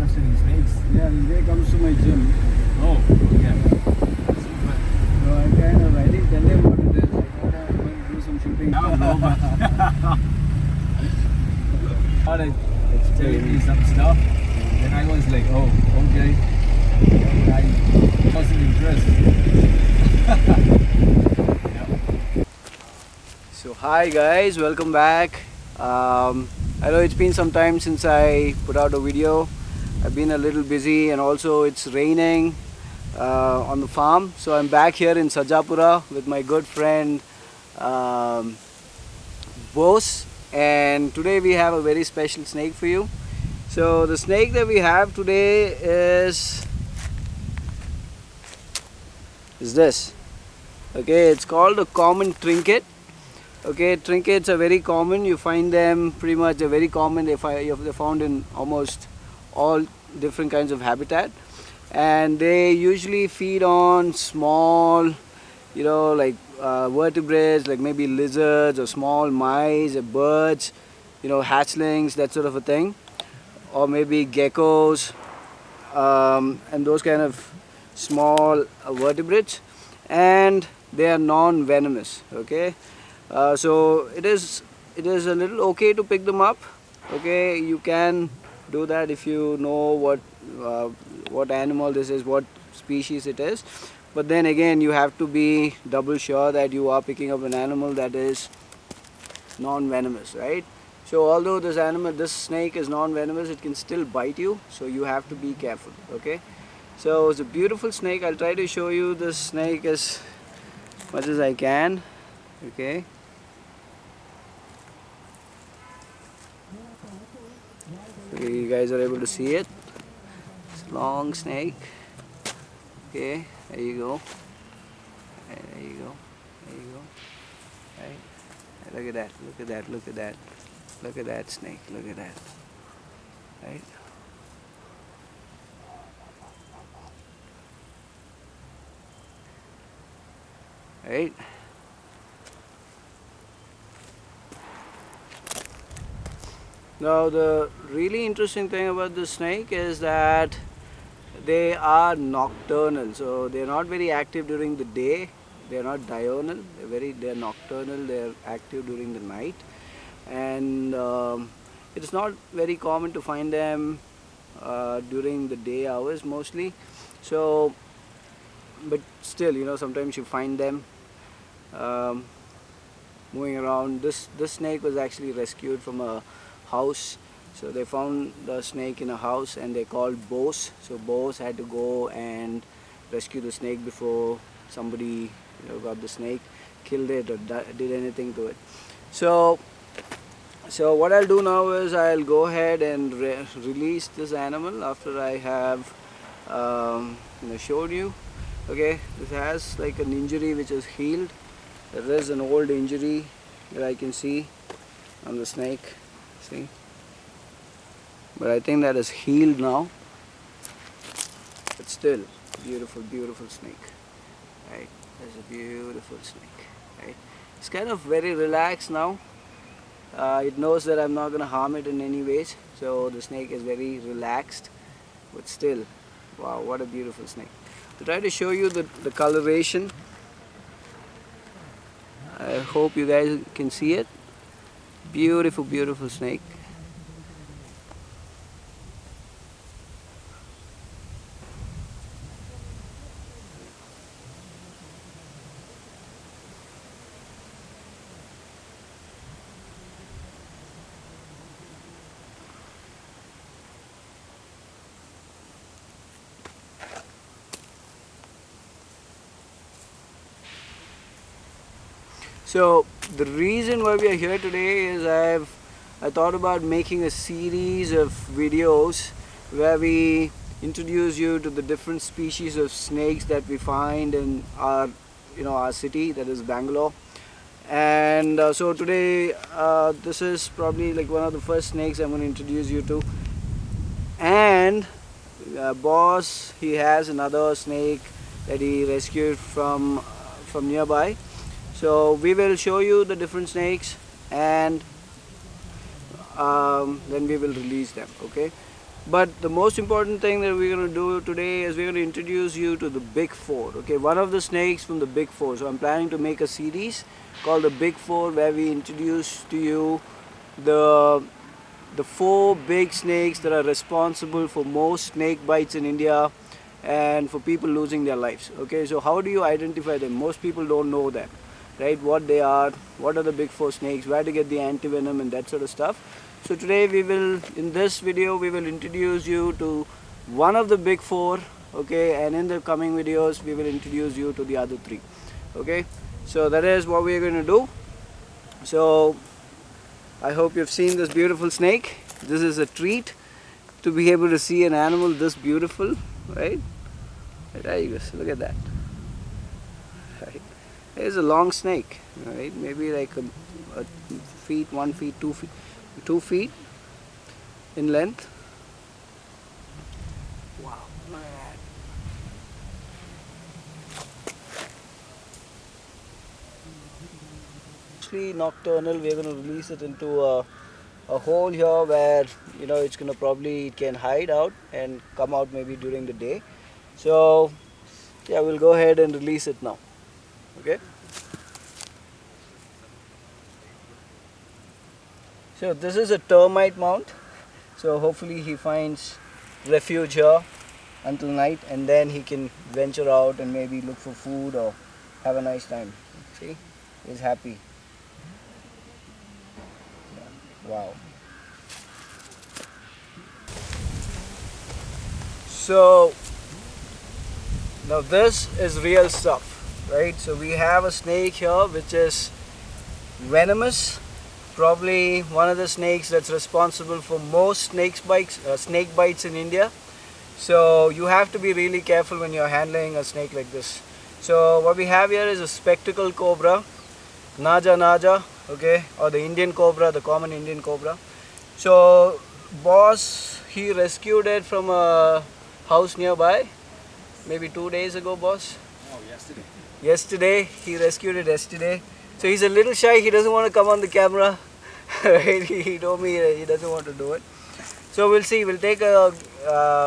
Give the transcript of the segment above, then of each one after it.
interested in snakes. Yeah, they comes to my gym. Oh, yeah. So I didn't tell them what it is. I thought I was going to do some shooting. No, but thought I telling me some stuff. Then I was like, oh, okay. I wasn't interested. So hi guys, welcome back. I know it's been some time since I put out a video. I've been a little busy and also it's raining on the farm. So I'm back here in Sarjapura with my good friend Bose, and today we have a very special snake for you. So the snake that we have today is this. Okay, it's called a common trinket. Okay, trinkets are very common. You find them pretty much, they're very common. They're found in almost all different kinds of habitat, and they usually feed on small, like vertebrates, like maybe lizards or small mice or birds, hatchlings, that sort of a thing, or maybe geckos, and those kind of small vertebrates, and they are non-venomous. Okay. So it is a little okay to pick them up. Okay, you can do that if you know what animal this is, what species it is. But then again, you have to be double sure that you are picking up an animal that is non-venomous, right? So although this snake is non-venomous, it can still bite you. So you have to be careful. Okay. So it's a beautiful snake. I'll try to show you this snake as much as I can. Okay. So you guys are able to see it. It's a long snake. Okay, there you go. There you go. There you go. Right. Look at that. Look at that. Look at that. Look at that snake. Look at that. Right. Right. Now the really interesting thing about the snake is that they are nocturnal, so they are not very active during the day. They are not diurnal. They are nocturnal. They are active during the night, and it is not very common to find them during the day hours mostly. So, but still, sometimes you find them moving around. This snake was actually rescued from a house. So they found the snake in a house and they called Bose. So Bose had to go and rescue the snake before somebody got the snake, killed it or did anything to it. So what I'll do now is I'll go ahead and release this animal after I have showed you. Okay, this has like an injury which is healed. There is an old injury that I can see on the snake. See, but I think that is healed now. But still, beautiful snake. Right, that's a beautiful snake. Right, it's kind of very relaxed now. It knows that I'm not going to harm it in any ways, so the snake is very relaxed. But still, wow, what a beautiful snake. To try to show you the coloration, I hope you guys can see it. Beautiful snake. So the reason why we are here today is I thought about making a series of videos where we introduce you to the different species of snakes that we find in our city, that is Bangalore. And so today this is probably like one of the first snakes I'm going to introduce you to. And boss, he has another snake that he rescued from nearby. So we will show you the different snakes and then we will release them. Okay. But the most important thing that we're going to do today is we're going to introduce you to the big four. Okay, one of the snakes from the big four. So I'm planning to make a series called the Big Four, where we introduce to you the four big snakes that are responsible for most snake bites in India and for people losing their lives. Okay, so how do you identify them? Most people don't know them, right? What they are, what are the big four snakes, where to get the anti-venom and that sort of stuff. So today we will, in this video, we will introduce you to one of the big four, okay, and in the coming videos we will introduce you to the other three. Okay, so that is what we are going to do. So I hope you've seen this beautiful snake. This is a treat to be able to see an animal this beautiful, right? There you go, look at that. Right. It's a long snake, right? Maybe like a feet, 1 feet, 2 feet, 2 feet in length. Wow, look at that. Mostly nocturnal. We're going to release it into a hole here where it's going to probably, it can hide out and come out maybe during the day. So yeah, we'll go ahead and release it now. Okay. So this is a termite mount. So hopefully he finds refuge here until night, and then he can venture out and maybe look for food or have a nice time. See, he's happy. Wow. So now this is real stuff, right? So we have a snake here which is venomous, probably one of the snakes that's responsible for most snake bites in India. So you have to be really careful when you're handling a snake like this. So what we have here is a spectacle cobra, naja, okay, or the Indian cobra, the common Indian cobra. So boss, he rescued it from a house nearby maybe 2 days ago, boss. Oh, yesterday. Yesterday, he rescued it yesterday. So he's a little shy, he doesn't want to come on the camera. He told me he doesn't want to do it. So we'll see, we'll take a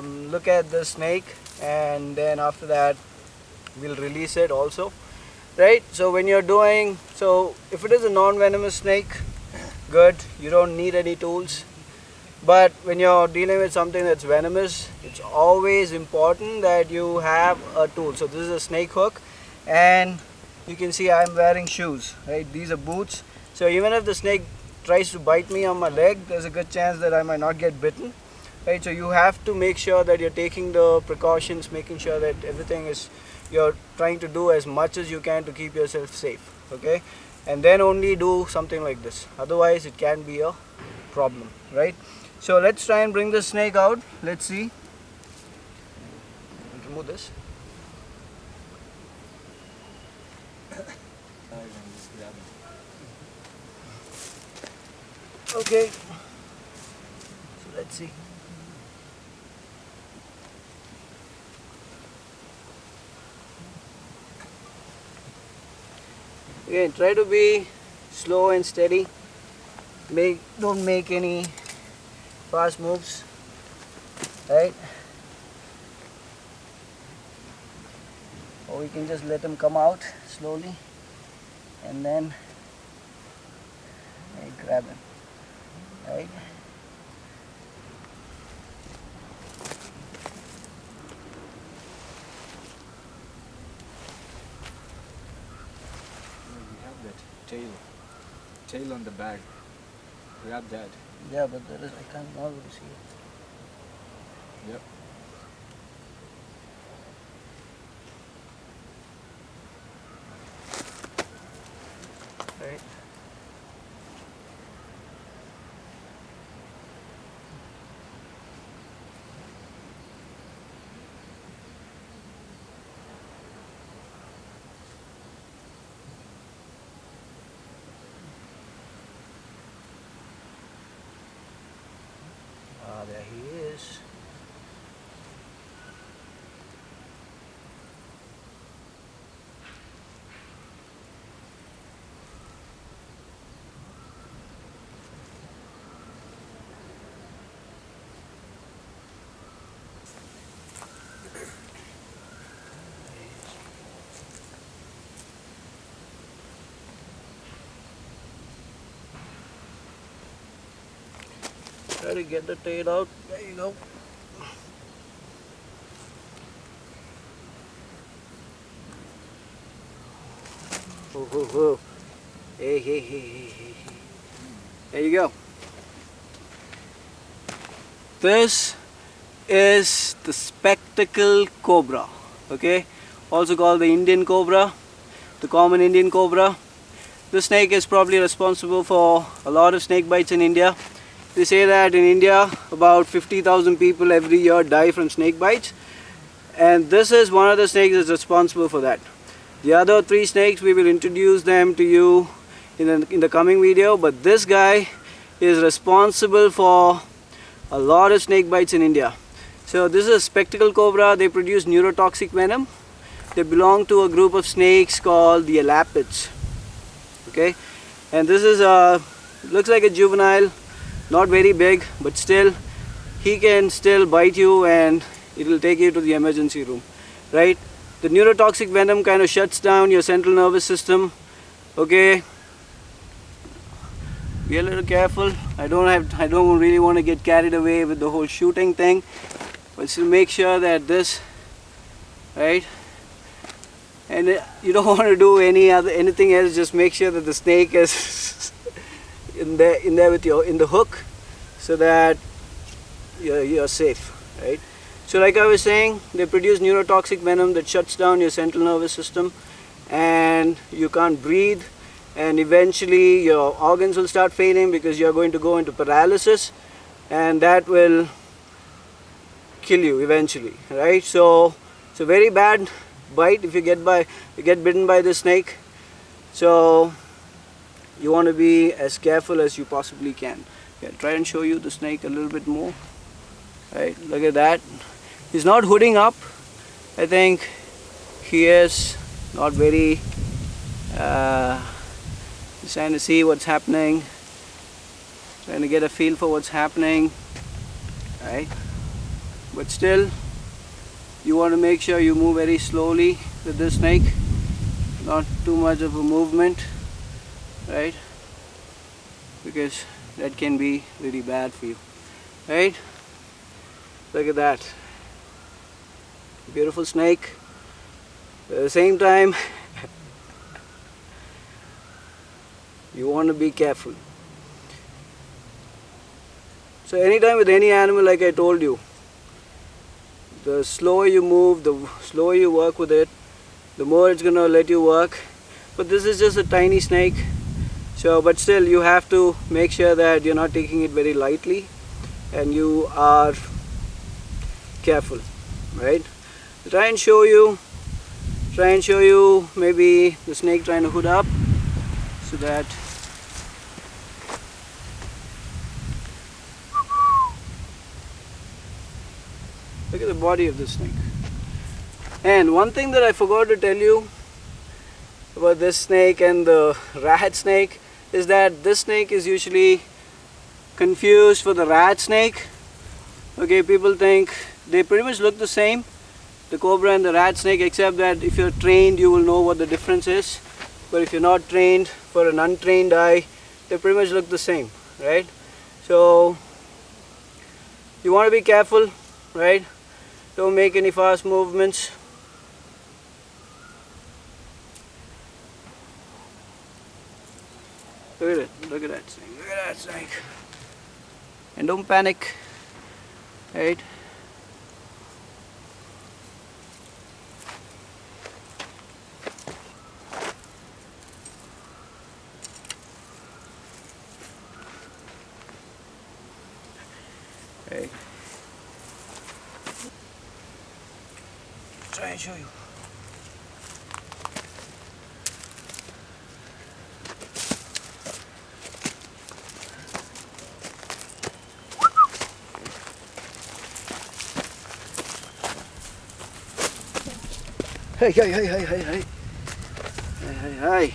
look at the snake, and then after that we'll release it also. Right, so when you're doing, so if it is a non-venomous snake, good, you don't need any tools. But when you're dealing with something that's venomous, it's always important that you have a tool. So this is a snake hook, and you can see I'm wearing shoes, right? These are boots. So even if the snake tries to bite me on my leg, there's a good chance that I might not get bitten, right? So you have to make sure that you're taking the precautions, making sure that everything is, you're trying to do as much as you can to keep yourself safe, okay? And then only do something like this. Otherwise it can be a problem, right? So let's try and bring the snake out. Let's see. Remove this. Okay. So let's see. Again, try to be slow and steady. Don't make any fast moves, right? Or we can just let him come out slowly, and then grab him, right? Tail on the bag. Grab that. Yeah, but there is, I can't not see it. Yep. Right. There he is. Try to get the tail out. There you go. Oh, oh, oh. Hey, hey, hey, hey, hey. There you go. This is the spectacle cobra. Okay, also called the Indian cobra, the common Indian cobra. This snake is probably responsible for a lot of snake bites in India. They say that in India about 50,000 people every year die from snake bites, and this is one of the snakes that's responsible for that. The other 3 snakes, we will introduce them to you in the coming video, but this guy is responsible for a lot of snake bites in India. So this is a spectacle cobra. They produce neurotoxic venom. They belong to a group of snakes called the elapids. Okay, and this is looks like a juvenile, not very big, but still he can still bite you and it will take you to the emergency room, right? The neurotoxic venom kind of shuts down your central nervous system. Okay, be a little careful. I don't really want to get carried away with the whole shooting thing, but still make sure that this, right? And you don't want to do anything else. Just make sure that the snake is in there with in the hook, so that you're safe, right? So like I was saying, they produce neurotoxic venom that shuts down your central nervous system, and you can't breathe, and eventually your organs will start failing because you're going to go into paralysis, and that will kill you eventually, right? So it's a very bad bite if you get bitten by this snake. So you want to be as careful as you possibly can. Yeah, try and show you the snake a little bit more. Right, look at that. He's not hooding up. I think he is not very he's trying to see what's happening, trying to get a feel for what's happening, right? But still, you want to make sure you move very slowly with this snake, not too much of a movement, right? Because that can be really bad for you, right? Look at that. Beautiful snake. At the same time, you want to be careful. So anytime with any animal, like I told you, the slower you move, the slower you work with it, the more it's going to let you work. But this is just a tiny snake, so but still you have to make sure that you're not taking it very lightly and you are careful, right? Try and show you maybe the snake trying to hood up, so that look at the body of this snake. And one thing that I forgot to tell you about this snake and the rat snake is that this snake is usually confused for the rat snake. Okay, people think they pretty much look the same, the cobra and the rat snake, except that if you're trained you will know what the difference is. But if you're not trained, for an untrained eye, they pretty much look the same, right? So you want to be careful, right? Don't make any fast movements. Look at it, look at that snake, look at that snake. And don't panic, right? Right. Try and show you. Hey, hey, hey, hey, hey, hey. Hey, hey, hey.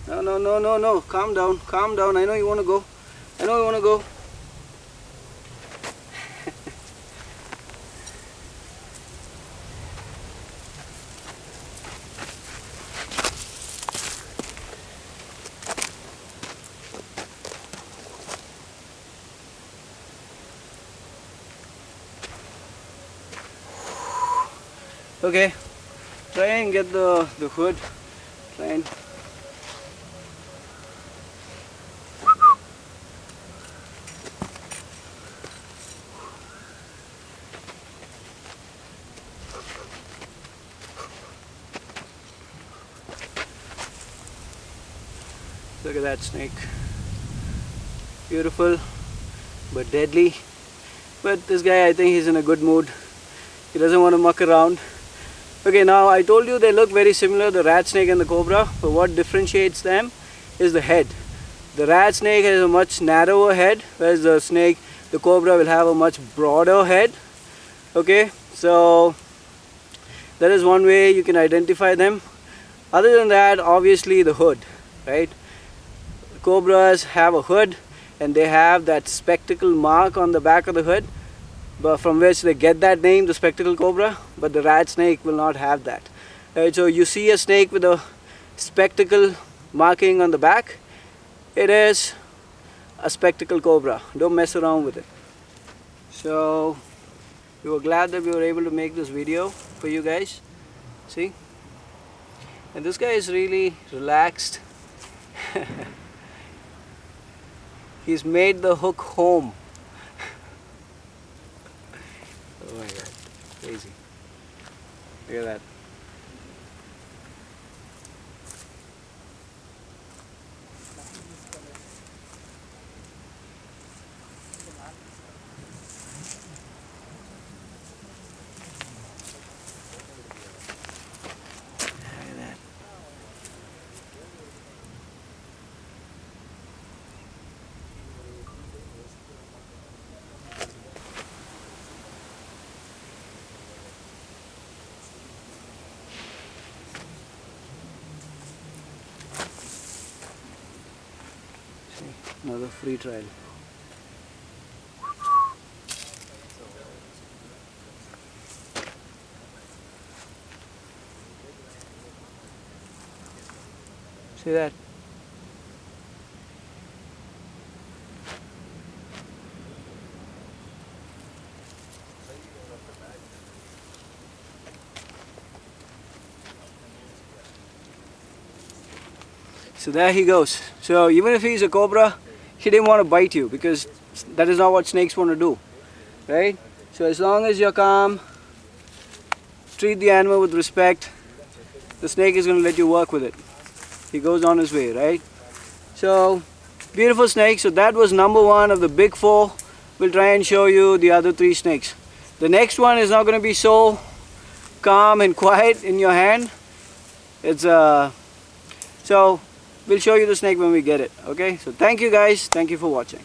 No, no, no, no, no. Calm down, calm down. I know you want to go. I know you want to go. Okay, try and get the hood. Try and look at that snake. Beautiful but deadly. But this guy, I think he's in a good mood. He doesn't want to muck around. Okay, now I told you they look very similar, the rat snake and the cobra, but what differentiates them is the head. The rat snake has a much narrower head, whereas the cobra will have a much broader head. Okay, so that is one way you can identify them. Other than that, obviously the hood, right? Cobras have a hood and they have that spectacle mark on the back of the hood, but from which they get that name, the spectacle cobra. But the rat snake will not have that. Right, so you see a snake with a spectacle marking on the back, it is a spectacle cobra. Don't mess around with it. So we were glad that we were able to make this video for you guys. See, and this guy is really relaxed. He's made the hook home. Oh my god, crazy. Look at that. Another free trial. See that? So there he goes. So even if he's a cobra, he didn't want to bite you, because that is not what snakes want to do, right? So as long as you're calm, treat the animal with respect, the snake is going to let you work with it. He goes on his way, right? So beautiful snake. So that was number 1 of the big 4. We'll try and show you the other 3 snakes. The next one is not going to be so calm and quiet in your hand. It's so we'll show you the snake when we get it. Okay, so thank you guys, thank you for watching.